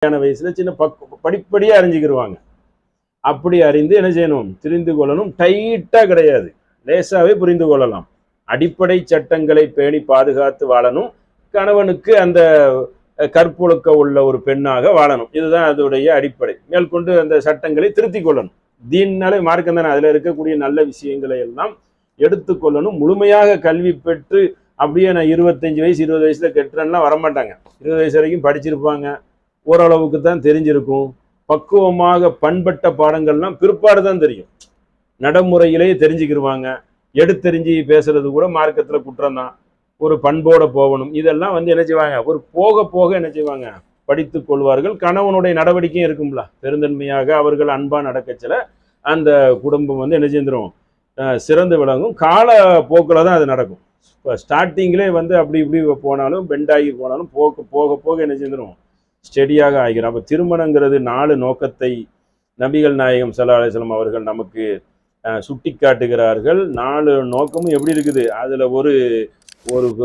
வயசுல சின்ன படிப்படியா அறிஞ்சுக்கிடுவாங்க. அப்படி அறிந்து என்ன செய்யணும்? தெரிந்து கொள்ளணும். டைட்டா கிடையாது, லேசாவே புரிந்து கொள்ளலாம். அடிப்படை சட்டங்களை பேணி பாதுகாத்து வாழணும். கணவனுக்கு அந்த கற்பொழுக்க உள்ள ஒரு பெண்ணாக வாழணும். இதுதான் அதோடைய அடிப்படை. மேற்கொண்டு அந்த சட்டங்களை திருத்திக் கொள்ளணும். தீன்னாலே மார்க்கம் தானே, அதுல இருக்கக்கூடிய நல்ல விஷயங்களை எல்லாம் எடுத்துக்கொள்ளணும். முழுமையாக கல்வி பெற்று அப்படியே நான் 25 வயசு 20 வயசுல கெட்டுறேன்னா வரமாட்டாங்க. 20 வயசு வரைக்கும் படிச்சிருப்பாங்க, ஓரளவுக்கு தான் தெரிஞ்சிருக்கும். பக்குவமாக பண்பட்ட பாடங்கள்லாம் பிற்பாடு தான் தெரியும். நடைமுறையிலேயே தெரிஞ்சுக்கிடுவாங்க. எடுத்தெறிஞ்சி பேசுறது கூட மார்க்கத்துல குற்றம் தான். ஒரு பண்போட போகணும். இதெல்லாம் என்ன செய்வாங்க, ஒரு போக போக என்ன செய்வாங்க, படித்துக் கொள்வார்கள். கணவனுடைய நடவடிக்கையும் இருக்கும்ல, பெருந்தன்மையாக அவர்கள் அன்பா நடக்கச்சல அந்த குடும்பம் என்ன செஞ்சிடும், சிறந்து விளங்கும். கால போக்கில் தான் அது நடக்கும். இப்போ ஸ்டார்டிங்லே அப்படி இப்படி போனாலும் பெண்டாகி போனாலும் போக போக போக என்ன செஞ்சிடும், ஸ்டெடியாக ஆகிறோம். அப்போ திருமணங்கிறது 4 நோக்கத்தை நபிகள் நாயகம் ஸல்லல்லாஹு அலைஹி வஸல்லம் அவர்கள் நமக்கு சுட்டி காட்டுகிறார்கள். 4 நோக்கமும் எப்படி இருக்குது, அதில் ஒரு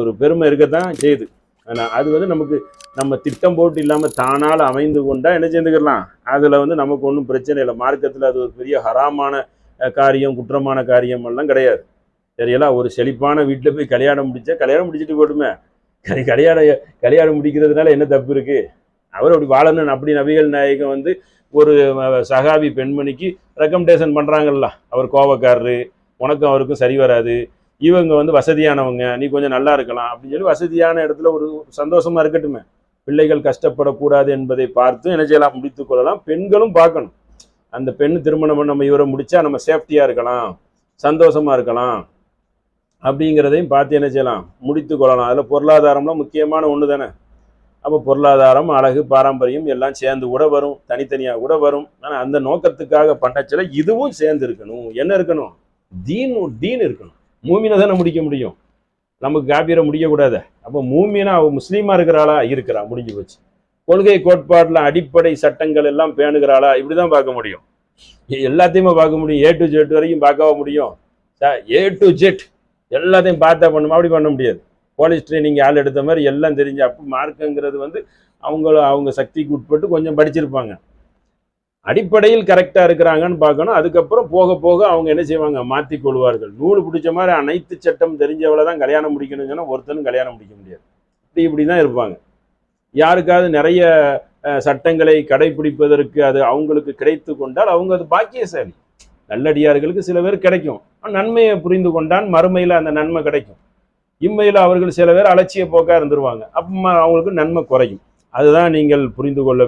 ஒரு பெருமை இருக்கத்தான் செய்யுது. ஆனால் அது நமக்கு நம்ம திட்டம் போட்டு இல்லாமல் தானால் அமைந்து கொண்டா என்ன செஞ்சுக்கலாம், அதில் நமக்கு ஒன்றும் பிரச்சனை இல்லை. மார்க்கத்தில் அது ஒரு பெரிய ஹராமான காரியம், குற்றமான காரியம் எல்லாம் கிடையாது. சரிங்களா? ஒரு செழிப்பான வீட்டில் போய் கல்யாணம் முடிச்சுட்டு போட்டுமே, கல்யாணம் முடிக்கிறதுனால என்ன தப்பு இருக்கு? அவர் அப்படி வாழணும். அப்படி நபிகள் நாயகம் ஒரு சகாபி பெண்மணிக்கு ரெக்கமெண்டேஷன் பண்ணுறாங்கல்ல, அவர் கோபக்காரரு, உனக்கும் அவருக்கும் சரி வராது, இவங்க வசதியானவங்க, நீ கொஞ்சம் நல்லா இருக்கலாம் அப்படின்னு சொல்லி வசதியான இடத்துல ஒரு சந்தோஷமா இருக்கட்டுமே, பிள்ளைகள் கஷ்டப்படக்கூடாது என்பதை பார்த்து என்ன செய்யலாம், முடித்துக் கொள்ளலாம். பெண்களும் பார்க்கணும், அந்த பெண் திருமணம் நம்ம இவரை முடிச்சா நம்ம சேஃப்டியா இருக்கலாம், சந்தோஷமா இருக்கலாம் அப்படிங்கிறதையும் பார்த்து என்ன செய்யலாம், முடித்து கொள்ளலாம். அதில் பொருளாதாரம்லாம் முக்கியமான ஒன்று தானே. அப்போ பொருளாதாரம், அழகு, பாரம்பரியம் எல்லாம் சேர்ந்து கூட வரும், தனித்தனியாக கூட வரும். ஆனால் அந்த நோக்கத்துக்காக பண்ணச்சல இதுவும் சேர்ந்து இருக்கணும். என்ன இருக்கணும்? தீன் இருக்கணும். மூமினை தானே முடிக்க முடியும், நமக்கு காபீரை முடிக்கக்கூடாது. அப்போ மூமினா அவ முஸ்லீமா இருக்கிறாளா? இருக்கிறா, முடிஞ்சு போச்சு. கொள்கை கோட்பாட்டில் அடிப்படை சட்டங்கள் எல்லாம் பேணுகிறாளா? இப்படிதான் பார்க்க முடியும். எல்லாத்தையுமே பார்க்க முடியும். A to Z வரைக்கும் பார்க்க முடியும். A to Z எல்லாத்தையும் பார்த்தா பண்ணுமா? அப்படி பண்ண முடியாது. போலீஸ் ட்ரைனிங் ஆள் எடுத்த மாதிரி எல்லாம் தெரிஞ்சு. அப்போ மார்க்கங்கிறது அவங்க சக்திக்கு உட்பட்டு கொஞ்சம் படிச்சிருப்பாங்க. அடிப்படையில் கரெக்டாக இருக்கிறாங்கன்னு பார்க்கணும். அதுக்கப்புறம் போக போக அவங்க என்ன செய்வாங்க, மாற்றி கொள்வார்கள். நூல் பிடிச்ச மாதிரி அனைத்து சட்டம் தெரிஞ்சவளை தான் கல்யாணம் முடிக்கணும்னு சொன்னால் ஒருத்தனும் கல்யாணம் முடிக்க முடியாது. இப்படி தான் இருப்பாங்க. யாருக்காவது நிறைய சட்டங்களை கடைபிடிப்பதற்கு அது அவங்களுக்கு கிடைத்து கொண்டால் அவங்க அது பாக்கியசாலி. நல்லடியார்களுக்கு சில பேர் கிடைக்கும், நன்மையை புரிந்து கொண்டான் மறுமையில் அந்த நன்மை கிடைக்கும். இம்மையில் அவர்கள் சில பேர் அலட்சிய போக்கா இருந்துருவாங்க, அப்போ அவங்களுக்கு நன்மை குறையும். அதுதான் நீங்கள் புரிந்து கொள்ள